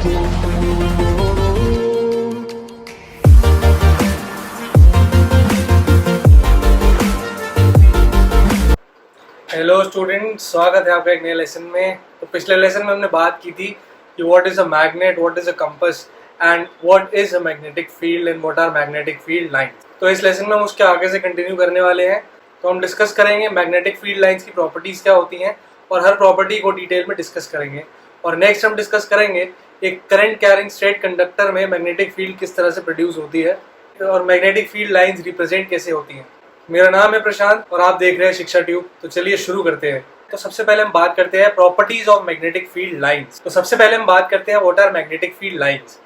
Hello student, स्वागत है आपका एक नए लेसन में। तो पिछले लेसन में हमने बात की थी कि what is a magnet, what is a compass and what is a magnetic field and what are magnetic field lines. तो इस लेसन में हम उसके आगे से कंटिन्यू करने वाले हैं। तो हम डिस्कस करेंगे मैग्नेटिक फील्ड लाइंस की प्रॉपर्टीज क्या होती हैं और हर प्रॉपर्टी को डिटेल में डिस्कस करेंगे। और नेक्स्ट हम डिस्कस करेंगे एक करंट कैरिंग स्ट्रेट कंडक्टर में मैग्नेटिक फील्ड किस तरह से प्रोड्यूस होती है और मैग्नेटिक फील्ड लाइंस रिप्रेजेंट कैसे होती हैं। मेरा नाम है प्रशांत और आप देख रहे हैं शिक्षा ट्यूब। तो चलिए शुरू करते हैं। तो सबसे पहले हम बात करते हैं properties of magnetic field lines. तो सबसे पहले हम बात करते हैं what are magnetic field lines.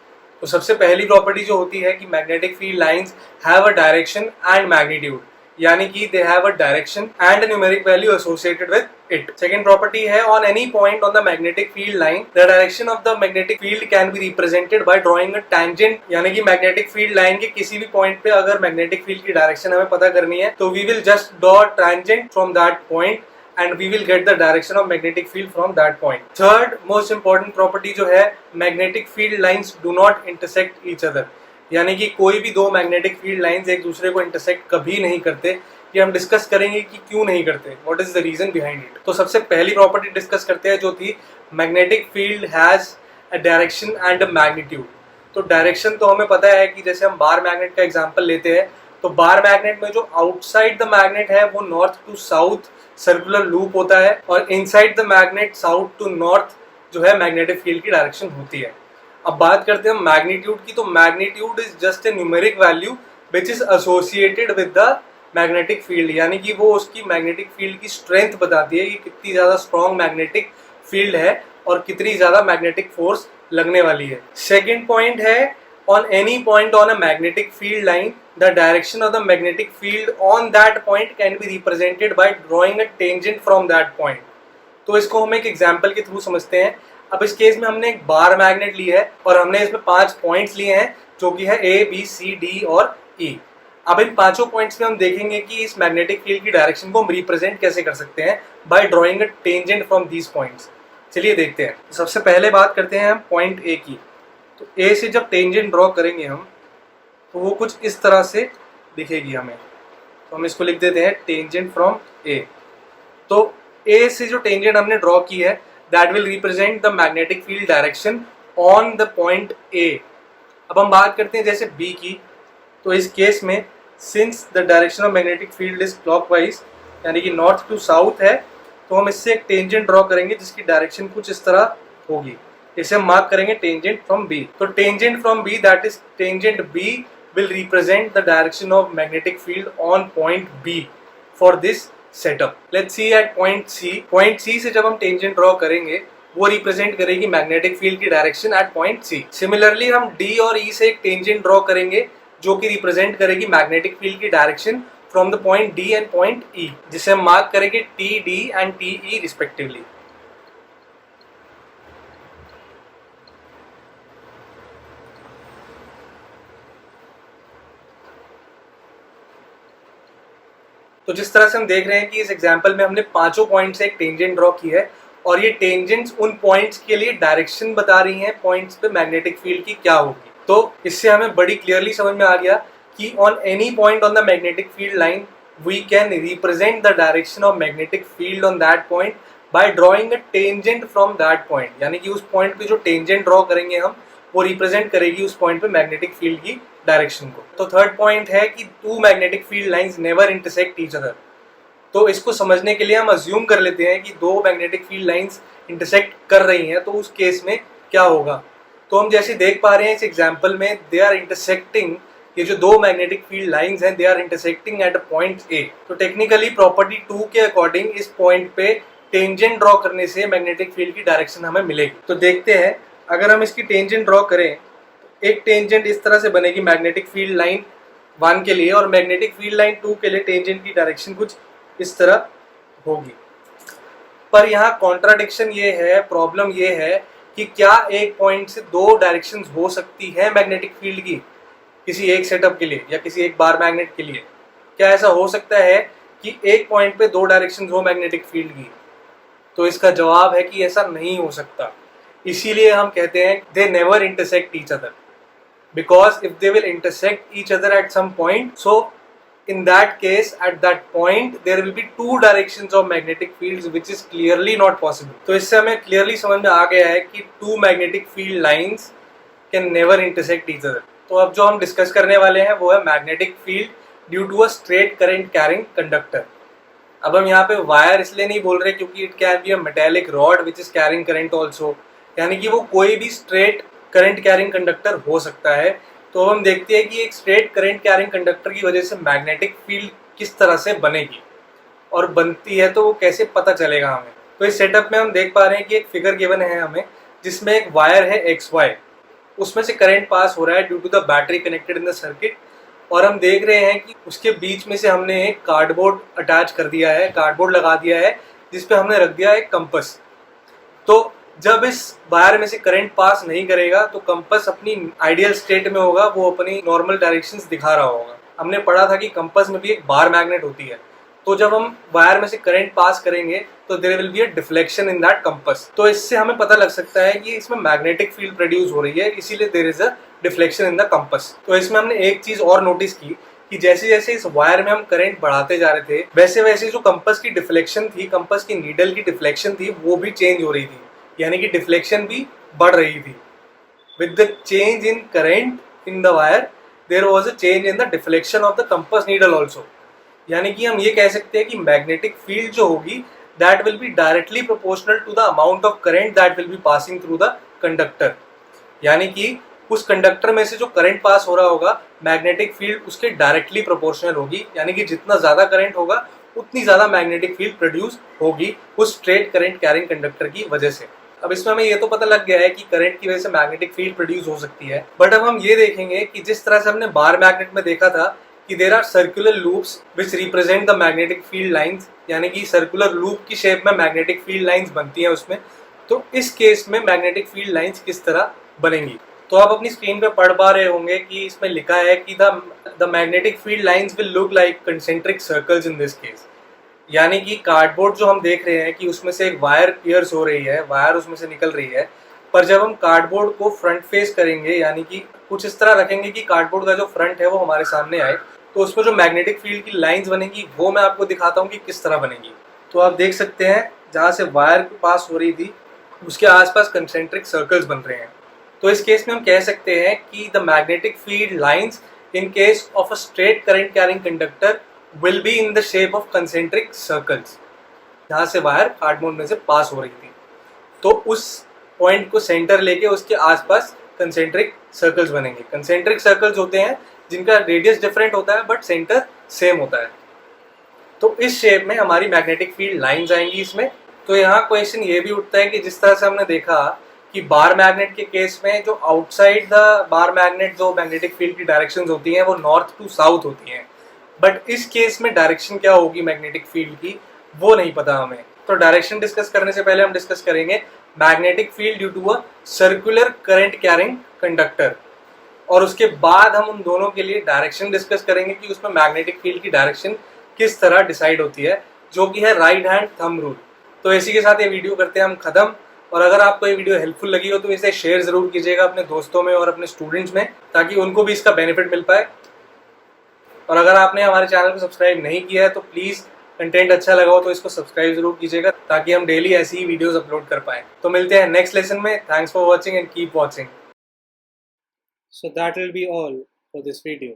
तो सबसे पहली प्रॉपर्टी जो होती है कि magnetic field lines have a direction and magnitude, यानी कि they have a direction and a numeric value associated with it. Second property है on any point on the magnetic field line the direction of the magnetic field can be represented by drawing a tangent, यानी कि magnetic field line के किसी भी point पे अगर magnetic field की direction हमें पता करनी है तो we will just draw tangent from that point and we will get the direction of magnetic field from that point. Third most important property जो है, magnetic field lines do not intersect each other, यानी कि कोई भी दो magnetic field lines एक दूसरे को इंटरसेक्ट कभी नहीं करते। ये हम डिस्कस करेंगे कि क्यों नहीं करते, what is the reason behind it. तो सबसे पहली प्रॉपर्टी डिस्कस करते हैं जो थी magnetic field has a direction and a magnitude. तो डायरेक्शन तो हमें पता है कि जैसे हम बार मैग्नेट का एग्जांपल लेते हैं तो बार मैग्नेट में जो आउटसाइड द मैग्नेट है वो north to south circular loop होता है और inside the magnet south to north जो है मैग्नेटिक फील्ड की डायरेक्शन होती है। अब बात करते हैं मैग्नीट्यूड की। तो magnitude is just a numeric value which is associated with the magnetic field, यानी कि वो उसकी मैग्नेटिक फील्ड की स्ट्रेंथ बताती है कि कितनी ज्यादा स्ट्रॉन्ग मैग्नेटिक फील्ड है और कितनी ज्यादा मैग्नेटिक फोर्स लगने वाली है। सेकेंड पॉइंट है on any point on a magnetic field line the direction of the magnetic field on that point can be represented by drawing a tangent from that point। तो इसको हम एक example के through समझते हैं। अब इस केस में हमने एक बार मैग्नेट ली है और हमने इसमें 5 पॉइंट्स लिए हैं जो कि है A, B, C, D और E। अब इन पांचों पॉइंट्स में हम देखेंगे कि इस मैग्नेटिक फील्ड की डायरेक्शन को हम रिप्रेजेंट कैसे कर सकते हैं bye drawing a tangent from these points. चलिए देखते हैं। सबसे पहले बात करते हैं हम पॉइंट A की। तो ए से जब टेंजेंट ड्रॉ करेंगे हम तो वो कुछ इस तरह से दिखेगी हमें। तो हम इसको लिख देते हैं टेंजेंट फ्रॉम ए। तो ए से जो टेंजेंट हमने ड्रॉ की है that will represent the magnetic field direction on the point A. अब हम बात करते हैं जैसे बी की। तो इस केस में since the direction of magnetic field is clockwise, यानी कि नॉर्थ टू साउथ है, तो हम इससे एक टेंजेंट ड्रॉ करेंगे जिसकी डायरेक्शन कुछ इस तरह होगी। इसे हम मार्क करेंगे टेंजेंट फ्रॉम बी। तो tangent from B that is tangent B will represent the direction of magnetic field on point B for this setup. Let's see at point C. Point C से जब हम tangent draw करेंगे वो represent करेगी magnetic field की direction at point C. Similarly हम D और E से एक टेंजेंट ड्रॉ करेंगे जो कि रिप्रेजेंट करेगी मैग्नेटिक फील्ड की direction from the point D and point ई, जिसे हम मार्क करेंगे T D and T E respectively. तो जिस तरह से हम देख रहे हैं कि इस एग्जांपल में हमने पांचों पॉइंट से एक टेंजेंट ड्रॉ की है और ये टेंजेंट्स उन पॉइंट्स के लिए डायरेक्शन बता रही हैं पॉइंट्स पे मैग्नेटिक फील्ड की क्या होगी। तो इससे हमें बड़ी क्लियरली समझ में आ गया कि on any point on the magnetic field line we can represent the direction of magnetic field on that point by drawing a tangent from that point, यानी कि उस पॉइंट पे जो टेंजेंट ड्रॉ करेंगे हम वो रिप्रेजेंट करेगी उस पॉइंट पे मैग्नेटिक फील्ड की डायरेक्शन को। तो थर्ड पॉइंट है कि two magnetic field lines never intersect each other. तो इसको समझने के लिए हम अज्यूम कर लेते हैं कि दो मैग्नेटिक फील्ड लाइंस इंटरसेक्ट कर रही हैं, तो उस केस में क्या होगा। तो हम जैसे देख पा रहे हैं इस एग्जांपल में दे आर इंटरसेक्टिंग, ये जो दो मैग्नेटिक फील्ड लाइंस हैं they are intersecting at point A. तो टेक्निकली प्रॉपर्टी 2 के अकॉर्डिंग इस पॉइंट पे टेंजेंट ड्रॉ करने से मैग्नेटिक फील्ड की डायरेक्शन हमें मिलेगी। तो देखते हैं, अगर हम इसकी टेंजेंट ड्रॉ करें तो एक टेंजेंट इस तरह से बनेगी मैग्नेटिक फील्ड लाइन 1 के लिए और मैग्नेटिक फील्ड लाइन 2 के लिए टेंजेंट की डायरेक्शन कुछ इस तरह होगी। पर यहाँ कॉन्ट्राडिक्शन ये है, प्रॉब्लम ये है कि क्या एक पॉइंट से दो डायरेक्शंस हो सकती है मैग्नेटिक फील्ड की किसी एक सेटअप के लिए या किसी एक बार मैग्नेट के लिए। क्या ऐसा हो सकता है कि एक पॉइंट पे दो डायरेक्शंस हो मैग्नेटिक फील्ड की? तो इसका जवाब है कि ऐसा नहीं हो सकता। इसीलिए हम कहते हैं they never intersect each other, because if they will intersect each other at some point, so in that case at that point there will be two directions of magnetic fields which is clearly not possible. तो इससे हमें clearly समझ में आ गया है कि two magnetic field lines can never intersect each other. तो अब जो हम डिस्कस करने वाले हैं वो है magnetic field due to a straight current carrying conductor. अब हम यहाँ पे वायर इसलिए नहीं बोल रहे क्योंकि it can be a metallic rod which is carrying current also, यानी कि वो कोई भी स्ट्रेट करंट कैरिंग कंडक्टर हो सकता है. तो हम देखते हैं कि एक स्ट्रेट करंट कैरिंग कंडक्टर की वजह से मैग्नेटिक फील्ड किस तरह से बनेगी और बनती है तो वो कैसे पता चलेगा हमें. तो इस सेटअप में हम देख पा रहे हैं कि एक फिगर गिवन है हमें जिसमें एक वायर है XY, उसमें से करंट पास हो रहा है due to the battery connected in the circuit, और हम देख रहे हैं कि उसके बीच में से हमने एक कार्डबोर्ड अटैच कर दिया है, कार्डबोर्ड लगा दिया है जिसपे हमने रख दिया है कंपस. तो जब इस वायर में से करंट पास नहीं करेगा तो कंपस अपनी आइडियल स्टेट में होगा, वो अपनी नॉर्मल डायरेक्शंस दिखा रहा होगा. हमने पढ़ा था कि कंपस में भी एक बार मैग्नेट होती है, तो जब हम वायर में से करंट पास करेंगे तो there will be a deflection in that compass. तो इससे हमें पता लग सकता है कि इसमें मैग्नेटिक फील्ड प्रोड्यूस हो रही है, इसीलिए there is a deflection in the compass. तो इसमें हमने एक चीज और नोटिस की कि जैसे जैसे इस वायर में हम करंट बढ़ाते जा रहे थे वैसे वैसे जो कंपस की डिफ्लेक्शन थी, कंपस की नीडल की डिफ्लेक्शन थी, वो भी चेंज हो रही थी, यानी कि डिफ्लेक्शन भी बढ़ रही थी. With the change in current in the wire there was a change in the deflection of the compass needle also. यानी कि हम ये कह सकते हैं कि मैग्नेटिक फील्ड जो होगी that will be directly proportional to the amount of current that will be passing through the conductor. यानी कि उस कंडक्टर में से जो करंट पास हो रहा होगा मैग्नेटिक फील्ड उसके डायरेक्टली प्रोपोर्शनल होगी, यानी कि जितना ज्यादा करंट होगा उतनी ज्यादा मैग्नेटिक फील्ड प्रोड्यूस होगी उस स्ट्रेट करंट कैरिंग कंडक्टर की वजह से. अब इसमें हमें ये तो पता लग गया है कि करंट की वजह से मैग्नेटिक फील्ड प्रोड्यूस हो सकती है, बट अब हम ये देखेंगे कि जिस तरह से हमने बार मैग्नेट में देखा था कि there are circular loops which represent the magnetic field lines, यानी कि सर्कुलर लूप की शेप में मैग्नेटिक फील्ड लाइंस बनती हैं उसमें. तो इस केस में मैग्नेटिक फील्ड लाइंस किस तरह बनेंगी. तो आप अपनी स्क्रीन पे पढ़ पा रहे होंगे कि इसमें लिखा है कि the magnetic field lines will look like concentric circles in this case. यानी कि कार्डबोर्ड जो हम देख रहे हैं कि उसमें से एक वायर पियर्स हो रही है, वायर उसमें से निकल रही है, पर जब हम कार्डबोर्ड को फ्रंट फेस करेंगे यानी कि कुछ इस तरह रखेंगे कि कार्डबोर्ड का जो फ्रंट है वो हमारे सामने आए, तो उसमें जो मैग्नेटिक फील्ड की लाइंस बनेगी वो मैं आपको दिखाता हूँ कि किस तरह बनेगी. तो आप देख सकते हैं जहाँ से वायर पास हो रही थी उसके आसपास कंसेंट्रिक सर्कल्स बन रहे हैं. तो इस केस में हम कह सकते हैं कि the magnetic field lines in case of a straight current carrying conductor will be in the shape of concentric circles. जहाँ से वायर कार्डबोर्ड में से पास हो रही थी तो उस पॉइंट को सेंटर लेके उसके आसपास कंसेंट्रिक सर्कल्स बनेंगे. कंसेंट्रिक सर्कल्स होते हैं जिनका रेडियस डिफरेंट होता है बट सेंटर सेम होता है. तो इस शेप में हमारी मैग्नेटिक फील्ड लाइंस आएंगी इसमें. तो यहाँ क्वेश्चन ये भी उठता है कि जिस तरह से हमने देखा कि बार मैग्नेट के केस में जो आउटसाइड द बार मैग्नेट जो मैग्नेटिक फील्ड की डायरेक्शंस होती हैं वो नॉर्थ टू साउथ होती हैं, बट इस केस में डायरेक्शन क्या होगी मैग्नेटिक फील्ड की वो नहीं पता हमें. तो डायरेक्शन डिस्कस करने से पहले हम डिस्कस करेंगे magnetic field due to a circular current carrying conductor, और उसके बाद हम उन दोनों के लिए डायरेक्शन डिस्कस करेंगे कि उसमें मैग्नेटिक फील्ड की डायरेक्शन किस तरह डिसाइड होती है, जो कि है राइट हैंड थंब रूल. तो इसी के साथ ये वीडियो करते हैं हम खत्म. और अगर आपको ये वीडियो हेल्पफुल लगी हो तो इसे शेयर जरूर कीजिएगा अपने दोस्तों में और अपने स्टूडेंट्स में, ताकि उनको भी इसका बेनिफिट मिल पाए. और अगर आपने हमारे चैनल को सब्सक्राइब नहीं किया है तो प्लीज़ कंटेंट अच्छा लगा हो तो इसको सब्सक्राइब जरूर कीजिएगा ताकि हम डेली ऐसी ही वीडियोस अपलोड कर पाएँ. तो मिलते हैं नेक्स्ट लेसन में. Thanks for watching and keep watching. So that will be all for this video.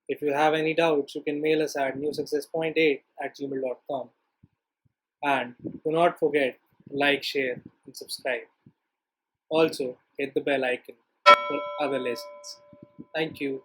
If you have any doubts, you can mail us at newsuccess.8@gmail.com. And do not forget to like, share, and subscribe. Also, hit the bell icon for other lessons. Thank you.